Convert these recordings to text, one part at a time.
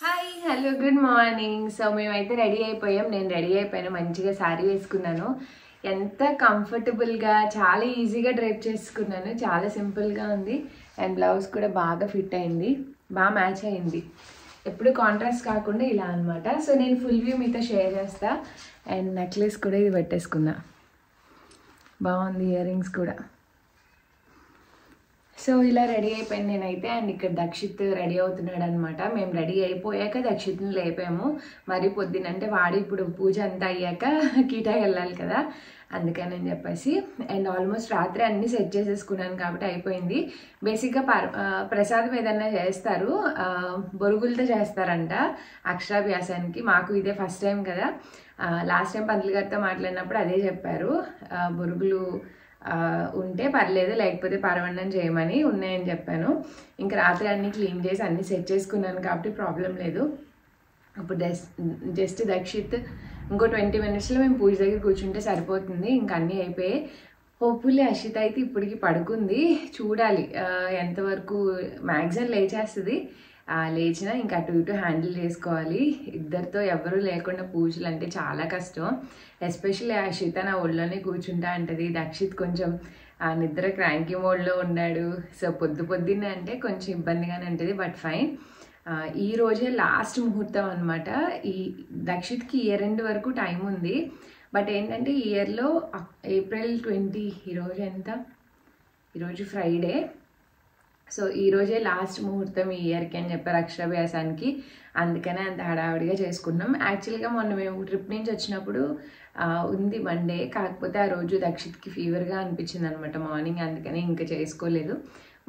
Hi hello good morning. So మేమైతే ready అయిపోయాం. నేను రెడీ అయిపోయాను, మంచిగా శారీ వేసుకున్నాను. ఎంత కంఫర్టబుల్గా చాలా ఈజీగా డ్రైప్ చేసుకున్నాను. చాలా సింపుల్గా ఉంది అండ్ బ్లౌజ్ కూడా బాగా ఫిట్ అయింది, బాగా మ్యాచ్ అయింది. ఎప్పుడు కాంట్రాస్ట్ కాకుండా ఇలా అనమాట. సో నేను ఫుల్ వ్యూ మీతో షేర్ చేస్తా. అండ్ నెక్లెస్ కూడా ఇది పెట్టేసుకున్నా, బాగుంది. ఇయర్ రింగ్స్ కూడా. సో ఇలా రెడీ అయిపోయింది నేనైతే. అండ్ ఇక్కడ దక్షిత్ రెడీ అవుతున్నాడు అనమాట. మేము రెడీ అయిపోయాక దక్షిత్ని లేపాము. మరి పొద్దునంటే వాడు ఇప్పుడు పూజ అంతా అయ్యాక కీటా వెళ్ళాలి కదా, అందుకని అని చెప్పేసి. అండ్ ఆల్మోస్ట్ రాత్రి అన్నీ సెట్ చేసేసుకున్నాను కాబట్టి అయిపోయింది. బేసిక్గా ప్రసాదం ఏదన్నా చేస్తారు, బొరుగులతో చేస్తారంట అక్షరాభ్యాసానికి. మాకు ఇదే ఫస్ట్ టైం కదా. లాస్ట్ టైం పంతులు గారితో మాట్లాడినప్పుడు అదే చెప్పారు, బొరుగులు ఉంటే పర్లేదు, లేకపోతే పరవన్నం చేయమని. ఉన్నాయని చెప్పాను. ఇంకా రాత్రి అన్నీ క్లీన్ చేసి అన్నీ సెట్ చేసుకున్నాను కాబట్టి ప్రాబ్లం లేదు. ఇప్పుడు జస్ట్ దక్షిత్ ఇంకో 20 minutesలో మేము పూజ దగ్గర కూర్చుంటే సరిపోతుంది. ఇంకా అన్నీ అయిపోయాయి. హోప్ఫుల్లీ అషిత అయితే ఇప్పటికి పడుకుంది. చూడాలి ఎంతవరకు. మ్యాక్సిమం లేచేస్తుంది. లేచిన ఇంకా అటు ఇటు హ్యాండిల్ చేసుకోవాలి. ఇద్దరితో ఎవరు లేకుండా పూజలు అంటే చాలా కష్టం. ఎస్పెషల్లీ అషిత నా ఒళ్ళోనే కూర్చుంటా అంటది. దక్షిత్ కొంచెం నిద్ర క్రాంకీ మోడ్లో ఉన్నాడు. సో పొద్దున్నే అంటే కొంచెం ఇబ్బందిగానే ఉంటుంది, బట్ ఫైన్. ఈ రోజే లాస్ట్ ముహూర్తం అనమాట. ఈ దక్షిత్కి ఇయర్ ఎండ్ వరకు టైం ఉంది. బట్ ఏంటంటే ఈ ఇయర్లో April 20, ఈరోజు ఎంత, ఈరోజు ఫ్రైడే. సో ఈరోజే లాస్ట్ ముహూర్తం ఈ ఇయర్కి అని చెప్పారు అక్షరాభ్యాసానికి. అందుకనే అంత హడావిడిగా చేసుకున్నాం. యాక్చువల్గా మొన్న మేము ట్రిప్ నుంచి వచ్చినప్పుడు ఉంది మండే, కాకపోతే ఆ రోజు దక్షిత్కి ఫీవర్గా అనిపించింది అనమాట మార్నింగ్, అందుకని ఇంకా చేసుకోలేదు.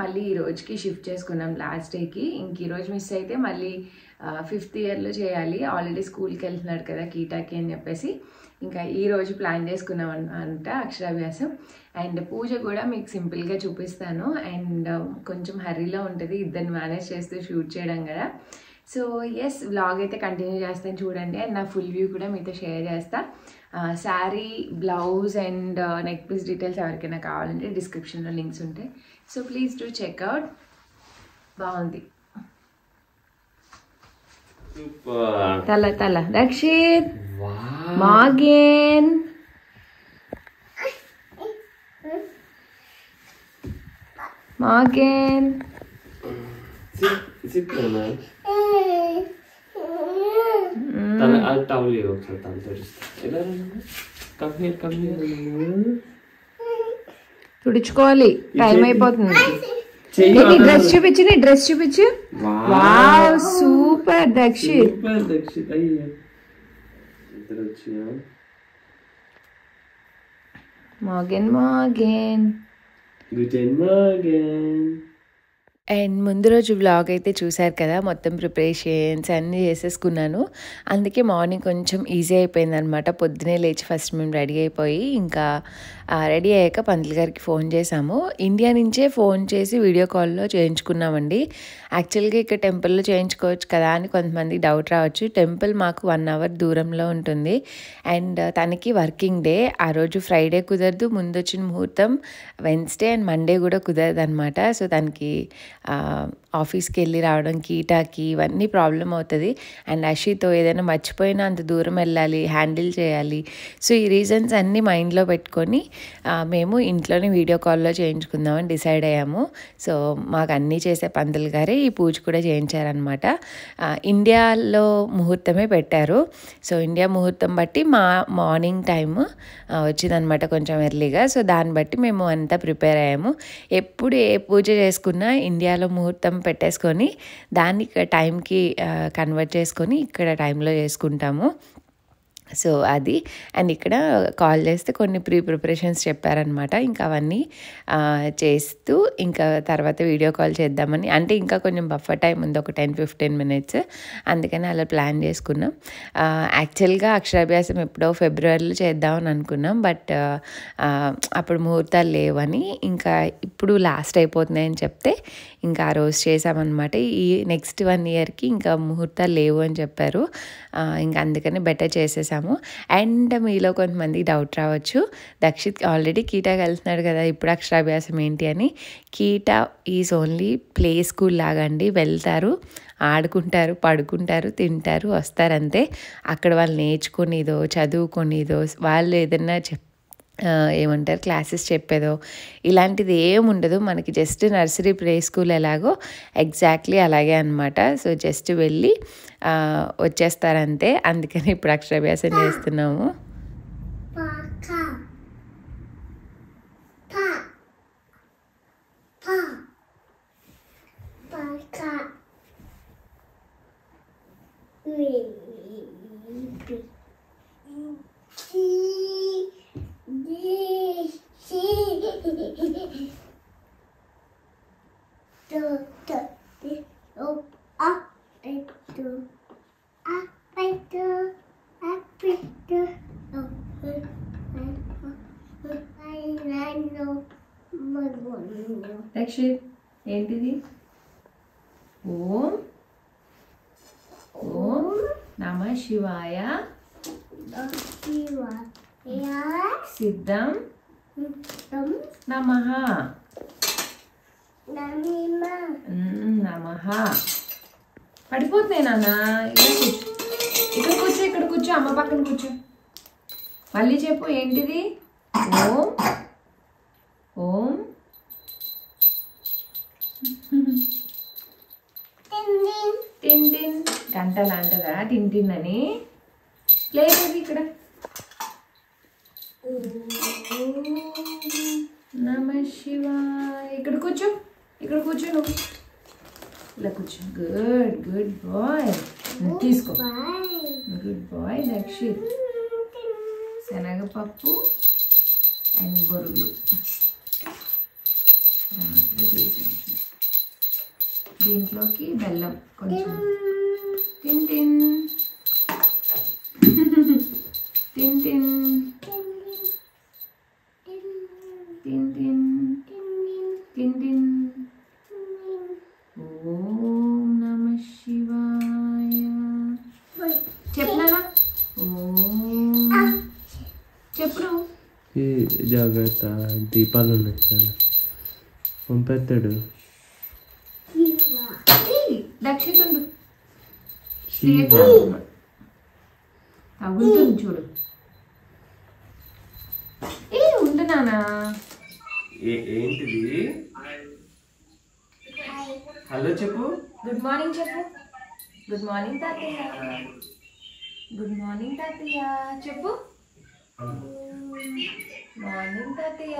మళ్ళీ ఈ రోజుకి షిఫ్ట్ చేసుకున్నాం లాస్ట్ డేకి. ఇంక ఈరోజు మిస్ అయితే మళ్ళీ 5th ఇయర్లో చేయాలి. ఆల్రెడీ స్కూల్కి వెళ్తున్నాడు కదా కీటాకి అని చెప్పేసి ఇంకా ఈరోజు ప్లాన్ చేసుకున్నాం అంట అక్షరాభ్యాసం. అండ్ పూజ కూడా మీకు సింపుల్గా చూపిస్తాను. అండ్ కొంచెం హర్రీలో ఉంటుంది, ఇద్దరిని మేనేజ్ చేస్తూ షూట్ చేయడం కదా. సో ఎస్, వ్లాగ్ అయితే కంటిన్యూ చేస్తాను చూడండి. అండ్ నా ఫుల్ వ్యూ కూడా మీతో షేర్ చేస్తా. Sari, blouse and neck piece details ఎవరికైనా కావాలంటే డిస్క్రిప్షన్లో లింక్స్ ఉంటాయి. So please do checkout. బాగుంది. తల తల Rakshit, మాగేన్, Morgan. Sit down. I'll towel you ఒకసారి తలతో ఎలా come here. తుడుచుకోవాలి, టైం అయిపోతుంది. డ్రెస్ చూపించు. Wow, super Dakshit. అయ్యా ఇద్దరు వచ్చా. Morgan. Guten Morgen. అండ్ ముందు రోజు వ్లాగ్ అయితే చూశారు కదా, మొత్తం ప్రిపరేషన్స్ అన్నీ చేసేసుకున్నాను. అందుకే మార్నింగ్ కొంచెం ఈజీ అయిపోయింది అనమాట. పొద్దునే లేచి ఫస్ట్ మేము రెడీ అయిపోయి ఇంకా రెడీ అయ్యాక పంతులు గారికి ఫోన్ చేశాము. ఇండియా నుంచే ఫోన్ చేసి వీడియో కాల్లో చేయించుకున్నామండి. యాక్చువల్గా ఇక్కడ టెంపుల్లో చేయించుకోవచ్చు కదా అని కొంతమంది డౌట్ రావచ్చు. టెంపుల్ మాకు 1 hour దూరంలో ఉంటుంది. అండ్ తనకి వర్కింగ్ డే, ఆ రోజు ఫ్రైడే కుదరదు, ముందు వచ్చిన ముహూర్తం వెన్స్డే అండ్ మండే కూడా కుదరదు అనమాట. సో తనకి ఆఫీస్కి వెళ్ళి రావడం, కీటాకి ఇవన్నీ ప్రాబ్లం అవుతుంది. అండ్ అషితో ఏదైనా మర్చిపోయినా అంత దూరం వెళ్ళాలి, హ్యాండిల్ చేయాలి. సో ఈ రీజన్స్ అన్నీ మైండ్లో పెట్టుకొని మేము ఇంట్లోనే వీడియో కాల్లో చేయించుకుందామని డిసైడ్ అయ్యాము. సో మాకు అన్నీ చేసే పంతులు గారే ఈ పూజ కూడా చేయించారనమాట. ఇండియాలో ముహూర్తమే పెట్టారు. సో ఇండియా ముహూర్తం బట్టి మా మార్నింగ్ టైమ్ వచ్చిందనమాట, కొంచెం ఎర్లీగా. సో దాన్ని బట్టి మేము అంతా ప్రిపేర్ అయ్యాము. ఎప్పుడు ఏ పూజ చేసుకున్నా ఇండియాలో ముహూర్తం పెట్టేసుకొని దాన్ని టైంకి కన్వర్ట్ చేసుకొని ఇక్కడ టైంలో చేసుకుంటాము. సో అది. అండ్ ఇక్కడ కాల్ చేస్తే కొన్ని ప్రిపరేషన్స్ చెప్పారనమాట. ఇంకా అవన్నీ చేస్తూ ఇంకా తర్వాత వీడియో కాల్ చేద్దామని, అంటే ఇంకా కొంచెం బఫర్ టైం ఉంది, ఒక 10-15 minutes. అందుకని అలా ప్లాన్ చేసుకున్నాం. యాక్చువల్గా అక్షరాభ్యాసం ఎప్పుడో ఫిబ్రవరిలో చేద్దామని అనుకున్నాం, బట్ అప్పుడు ముహూర్తాలు లేవని ఇంకా ఇప్పుడు లాస్ట్ అయిపోతున్నాయని చెప్తే ఇంకా ఆ రోజు చేసామన్నమాట. ఈ నెక్స్ట్ 1 yearకి ఇంకా ముహూర్తాలు లేవు అని చెప్పారు. ఇంకా అందుకని బెటర్ చేసేసాము. చేసేసాము. అండ్ మీలో కొంతమందికి డౌట్ రావచ్చు, దక్షిత్ ఆల్రెడీ కీటాకి వెళ్తున్నాడు కదా, ఇప్పుడు అక్షరాభ్యాసం ఏంటి అని. కీటా ఈజ్ ఓన్లీ ప్లే స్కూల్ లాగా అండి. వెళ్తారు, ఆడుకుంటారు, పడుకుంటారు, తింటారు, వస్తారంతే. అక్కడ వాళ్ళు నేర్చుకునేదో చదువుకునేదో వాళ్ళు ఏదన్నా ఏమంటారు క్లాసెస్ చెప్పేదో ఇలాంటిది ఏం ఉండదు. మనకి జస్ట్ నర్సరీ ప్లే స్కూల్ ఎలాగో ఎగ్జాక్ట్లీ అలాగే అనమాట. సో జస్ట్ వెళ్ళి వచ్చేస్తారంతే. అందుకని ఇప్పుడు అక్షరాభ్యాసం చేస్తున్నాము. రక్షిత్ ఏంటిది? ఓం ఓం నమ శివాయ సిద్ధం నమః నమః. పడిపోతున్నాయి నాన్న. ఇక్కడ కూర్చో, ఇక్కడ కూర్చో, అమ్మ పక్కన కూర్చో. మళ్ళీ చెప్పు ఏంటిది? ఓం ఓం టిన్ టిన్. గంటలు అంటదా టిన్ టిన్ అని? లేదు ఇక్కడ. నమ శివాయ. ఇక్కడ కూర్చో, ఇక్కడ కూర్చో, నువ్వు ఇలా కూర్చో. Good good boy. తీసుకో. Good boy Dakshit. శనగపప్పు అండ్ బొరుగులు దీంట్లోకి బెల్లం కొంచెం. టిన్ టిన్ టిన్ టిన్ టిన్ టిన్ టిన్ టిన్. ఓం నమ శివాయ. చెప్పనా? ఓం చెప్పు. జాగ్రత్త, దీపాలు ఉన్నాయి చాలా. పంపెత్తాడు దక్షితుండు. తగులుతుంది చూడు. ఉండు నానా. ఏంటిది? హలో చెప్పు. గుడ్ మార్నింగ్ చెప్పు. గుడ్ మార్నింగ్ తాతయ్య. గుడ్ మార్నింగ్ తాతయ్య చెప్పు. మార్నింగ్ తాతయ్య.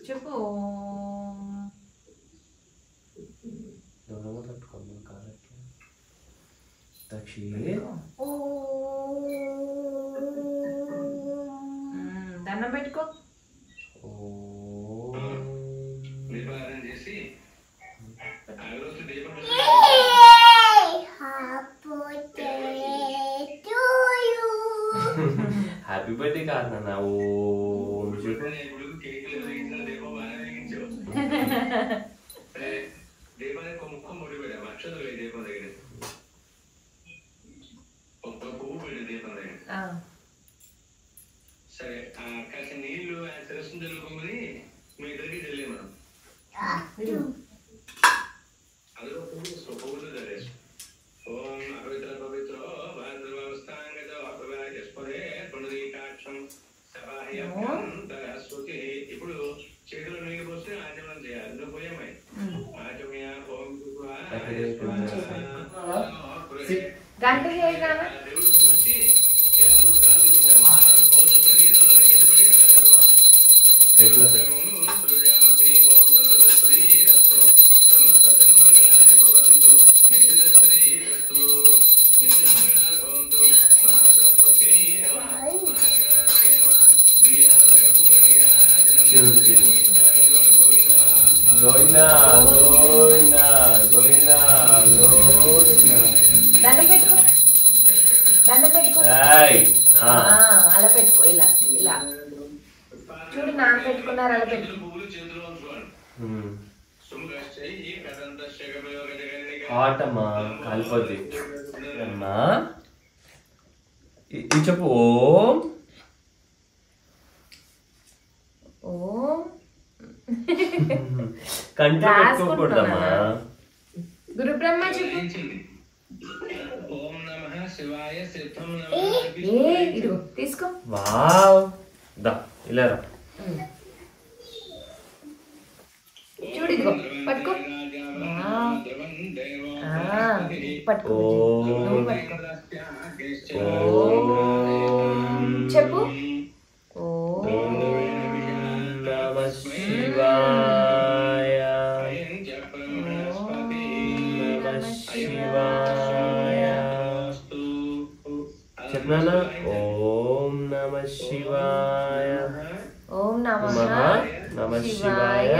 చెప్పు. దండం పెట్టుకో. హ్యాపీ బర్త్డే కాదు నాన్న. ఓం చెప్పు. దీపానికి ముఖం ముడి పెట్టాము. అక్షతలు దీపం దగ్గర ఒక్క పువ్వు పెట్టి దీపం దగ్గర. సరే కాస్త నీళ్లు ఆయన శిరస్సును చల్లుకోమని మీ ఇద్దరికి చల్లే మనం. అందులో పువ్వులు చల్లేసు. ఓం అపవిత్ర పవిత్రో భాద్రవస్థాంగతో అపవిత్ర పునరీకాక్షం సభా గంట చేయగానే దండ పెట్టుకో అలా పెట్టుకో ఇలా ఇలా చూడు నాన్న పెట్టుకున్నారు అలా పెట్టుకో ఆటమ్మా కాలిపోద్ది అమ్మా ఇది చెప్పు ఓం ఓం కంట్లో పెట్టుకోకూడదమ్మా గురు బ్రహ్మ చెప్పు ఓం నమః శివాయ సిద్ధం ఇదిగో తీసుకో వావ్ దా ఇలా రా చూడు ఇదిగో పట్టుకో పట్టుకో నువ్వు పట్టుకో చెప్పు ఓం నమః శివాయ నమః శివాయ చెప్పనా ఓం నమః శివాయ ఓం నమః శివాయ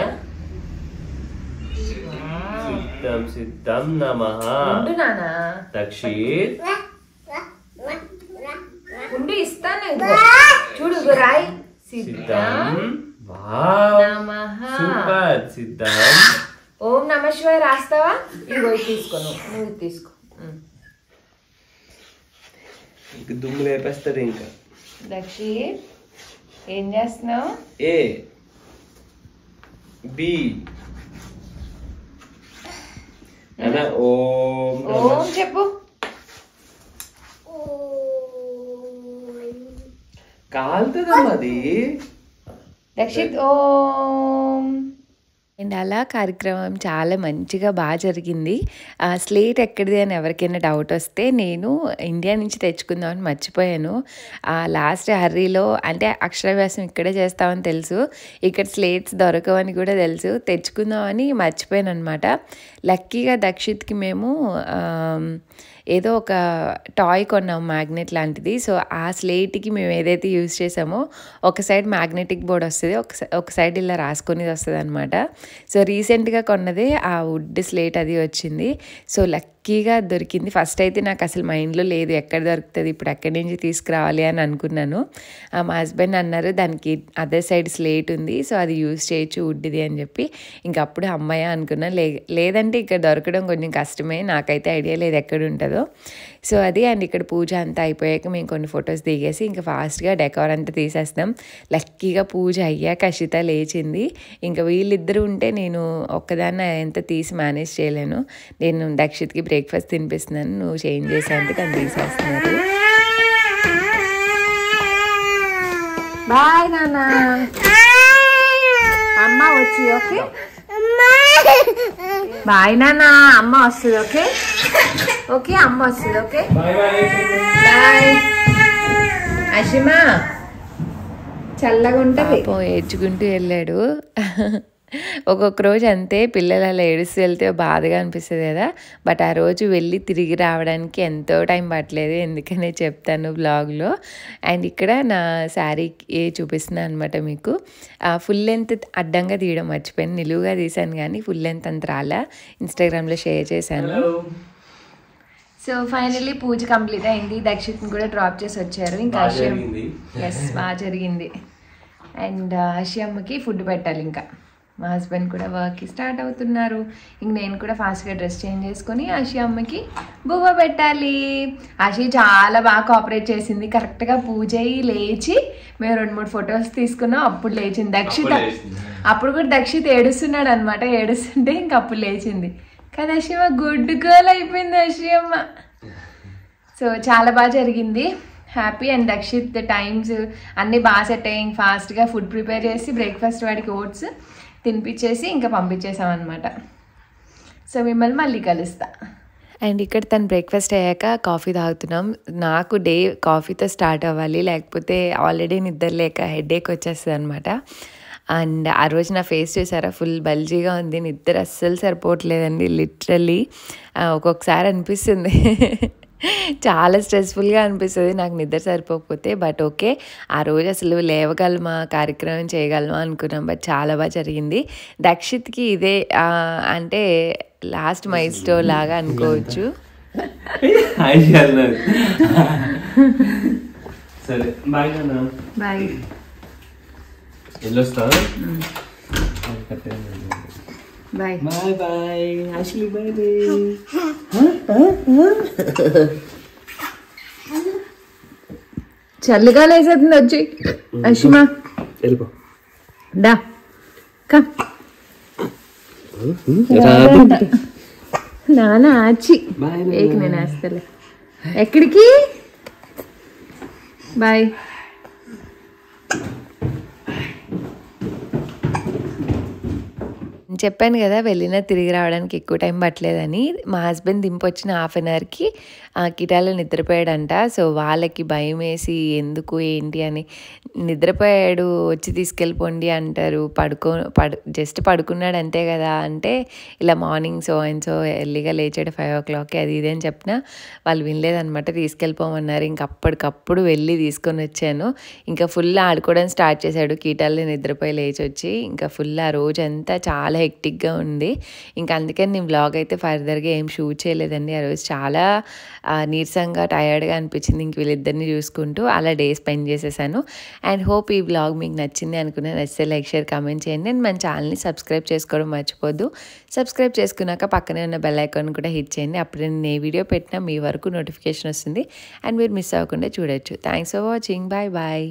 సిద్ధం సిద్ధం నమః ఉండు నాన్న దక్షిత్ ఉండు ఇస్తాను ఇదిగో చూడు ఇదిగో రాయి సిద్ధం వావ్ నమః సూపర్ సిద్ధం ఓం నమః శివాయ రాస్తావా ఇదిగో ఇది తీసుకో నువ్వు ఇది తీసుకో ఇంక దుమ్ము లేపేస్తాడు ఇంకా దక్షిత్ ఏం చేస్తున్నావు ఏ బి అలా ఓం ఓం చెప్పు కాలుతుందమ్మా అది దక్షిత్ ఓం అండ్ అలా కార్యక్రమం చాలా మంచిగా బాగా జరిగింది. స్లేట్ ఎక్కడిది అని ఎవరికైనా డౌట్ వస్తే నేను ఇండియా నుంచి తెచ్చుకుందామని మర్చిపోయాను. లాస్ట్ హర్రీలో అంటే అక్షరాభ్యాసం ఇక్కడే చేస్తామని తెలుసు, ఇక్కడ స్లేట్స్ దొరకవని కూడా తెలుసు, తెచ్చుకుందామని మర్చిపోయాను అనమాట. లక్కీగా దక్షిత్కి మేము ఏదో ఒక టాయ్ కొన్నాం మ్యాగ్నెట్ లాంటిది. సో ఆ స్లేట్కి మేము ఏదైతే యూజ్ చేసామో ఒక సైడ్ మ్యాగ్నెటిక్ బోర్డ్ వస్తుంది, ఒక సైడ్ ఇలా రాసుకునేది వస్తుంది అనమాట. సో రీసెంట్గా కొన్నదే ఆ వుడ్ స్లేట్ అది వచ్చింది. సో లక్కీగా దొరికింది. ఫస్ట్ అయితే నాకు అసలు మైండ్లో లేదు ఎక్కడ దొరుకుతుంది, ఇప్పుడు ఎక్కడి నుంచి తీసుకురావాలి అని అనుకున్నాను. మా హస్బెండ్ అన్నారు దానికి అదర్ సైడ్ స్లేట్ ఉంది, సో అది యూజ్ చేయొచ్చు వుడ్ది అని చెప్పి. ఇంకా అప్పుడు అమ్మాయి అనుకున్నా. లేదంటే ఇక్కడ దొరకడం కొంచెం కష్టమే, నాకైతే ఐడియా లేదు ఎక్కడ ఉంటుందో. సో అది అండ్ ఇక్కడ పూజ అంతా అయిపోయాక మేము కొన్ని ఫొటోస్ దిగేసి ఇంకా ఫాస్ట్గా డెకార్ అంతా తీసేస్తాం. లక్కీగా పూజ అయ్యాక అషిత లేచింది. ఇంకా వీళ్ళిద్దరూ ఉంటే నేను ఒక్కదాన్ని ఎంత తీసి మేనేజ్ చేయలేను. నేను దక్షిత్కి బ్రేక్ఫాస్ట్ తినిపిస్తున్నాను, నువ్వు చేంజ్ చేసావంటే తను తీసేస్తున్నారు. బాయ్ నాన్న, అమ్మ వచ్చి ఓకే, బాయ్ నాన్న, అమ్మ వస్తుంది ఓకే, ఓకే అమ్మ వస్తుంది ఓకే, బాయ్ అషిమా. చల్లగా ఉంటుంది. ఏడ్చుకుంటూ వెళ్ళాడు. ఒక్కొక్క రోజు అంతే, పిల్లలు అలా ఏడుస్తూ వెళ్తే బాధగా అనిపిస్తుంది కదా. బట్ ఆ రోజు వెళ్ళి తిరిగి రావడానికి ఎంతో టైం పట్టలేదు, ఎందుకనే చెప్తాను బ్లాగ్లో. అండ్ ఇక్కడ నా శారీ చూపిస్తున్నాను అనమాట మీకు. ఫుల్ లెంత్ అడ్డంగా తీయడం మర్చిపోయాను, నిలువుగా తీసాను కానీ ఫుల్ లెంత్ అంత రాలా. ఇన్స్టాగ్రామ్లో షేర్ చేశాను. సో ఫైనల్లీ పూజ కంప్లీట్ అయింది. దక్షిత్ని కూడా డ్రాప్ చేసి వచ్చారు. ఇంకా అషియం బాగా జరిగింది. అండ్ అషియమ్మకి ఫుడ్ పెట్టాలి. ఇంకా మా హస్బెండ్ కూడా వర్క్కి స్టార్ట్ అవుతున్నారు. ఇంక నేను కూడా ఫాస్ట్గా డ్రెస్ చేంజ్ చేసుకొని అషియమ్మకి బువ్వ పెట్టాలి. అషి చాలా బాగా కోఆపరేట్ చేసింది. కరెక్ట్గా పూజ అయ్యి లేచి మేము 2-3 ఫొటోస్ తీసుకున్నాం, అప్పుడు లేచింది దక్షిత. అప్పుడు కూడా దక్షిత్ ఏడుస్తున్నాడు అనమాట. ఏడుస్తుంటే ఇంక అప్పుడు లేచింది కదా. అషియమ్మ గుడ్ గర్ల్ అయిపోయింది అషియమ్మ. సో చాలా బాగా జరిగింది, హ్యాపీ. అండ్ దక్షిత్ టైమ్స్ అన్నీ బాగా సెట్ అయ్యాయి. ఫాస్ట్గా ఫుడ్ ప్రిపేర్ చేసి బ్రేక్ఫాస్ట్ వాడికి ఓట్స్ తినిపించేసి ఇంకా పంపించేసాం అనమాట. సో మిమ్మల్ని మళ్ళీ కలుస్తా. అండ్ ఇక్కడ తను బ్రేక్ఫాస్ట్ అయ్యాక కాఫీ తాగుతున్నాం. నాకు డే కాఫీతో స్టార్ట్ అవ్వాలి, లేకపోతే ఆల్రెడీ నిద్ర లేక హెడేక్ వచ్చేస్తుంది అనమాట. అండ్ ఆ రోజు నా ఫేస్ చూసారా, ఫుల్ బల్జీగా ఉంది, నిద్ర అస్సలు సరిపోవట్లేదండి. లిటరల్లీ ఒక్కొక్కసారి అనిపిస్తుంది చాలా స్ట్రెస్ఫుల్గా అనిపిస్తుంది నాకు నిద్ర సరిపోకపోతే. బట్ ఓకే, ఆ రోజు అసలు లేవగలమా, కార్యక్రమం చేయగలమా అనుకున్నాం. బట్ చాలా బాగా జరిగింది. దక్షిత్కి ఇదే అంటే లాస్ట్ మైల్ స్టోన్ లాగా అనుకోవచ్చు. సరే బాయ్ నాన్న. బాయ్. వెళ్ళొస్తా. Bye bye bye Ashley, bye bye. చల్లగా లేసేస్తుంది వచ్చి. అషిమా వెళ్ళిపో. దా కమ్. నాన్న ఆచి ఏక్ నేను వేస్తలే. ఎక్కడికి? బాయ్. చెప్పాను కదా వెళ్ళినా తిరిగి రావడానికి ఎక్కువ టైం పట్టలేదని. మా హస్బెండ్ దింపొచ్చిన 1/2 అవర్కి కిటాలో నిద్రపోయాడంట. సో వాళ్ళకి భయం వేసి ఎందుకు ఏంటి అని, నిద్రపోయాడు వచ్చి తీసుకెళ్ళిపోండి అంటారు. జస్ట్ పడుకున్నాడు అంతే కదా అంటే, ఇలా మార్నింగ్ సో అండ్ సో ఎర్లీగా లేచాడు 5 o'clock అది ఇది అని చెప్పినా వాళ్ళు వినలేదనమాట. తీసుకెళ్ళిపోమన్నారు. ఇంక అప్పటికప్పుడు వెళ్ళి తీసుకొని వచ్చాను. ఇంకా ఫుల్ ఆడుకోవడం స్టార్ట్ చేశాడు. కీటాల్లో నిద్రపోయి లేచి వచ్చి ఇంకా ఫుల్ ఆ రోజంతా చాలా హెక్టిక్గా ఉంది. ఇంకా అందుకని నేను వ్లాగ్ అయితే ఫర్దర్గా ఏం షూట్ చేయలేదండి. ఆ రోజు చాలా నీరసంగా టయర్డ్గా అనిపించింది ఇంక వీళ్ళిద్దరిని చూసుకుంటూ. అలా డే స్పెండ్ చేసేసాను. అండ్ హోప్ ఈ వ్లాగ్ మీకు నచ్చింది అనుకున్నాను. నచ్చితే లైక్, షేర్, కామెంట్ చేయండి. అండ్ మన ఛానల్ని సబ్స్క్రైబ్ చేసుకోవడం మర్చిపోద్దు. సబ్స్క్రైబ్ చేసుకున్నాక పక్కనే ఉన్న బెల్ ఐకాన్ కూడా హిట్ చేయండి. అప్పుడు నేను ఏ వీడియో పెట్టినా మీ వరకు నోటిఫికేషన్ వస్తుంది అండ్ మీరు మిస్ అవ్వకుండా చూడొచ్చు. Thanks for watching. Bye bye.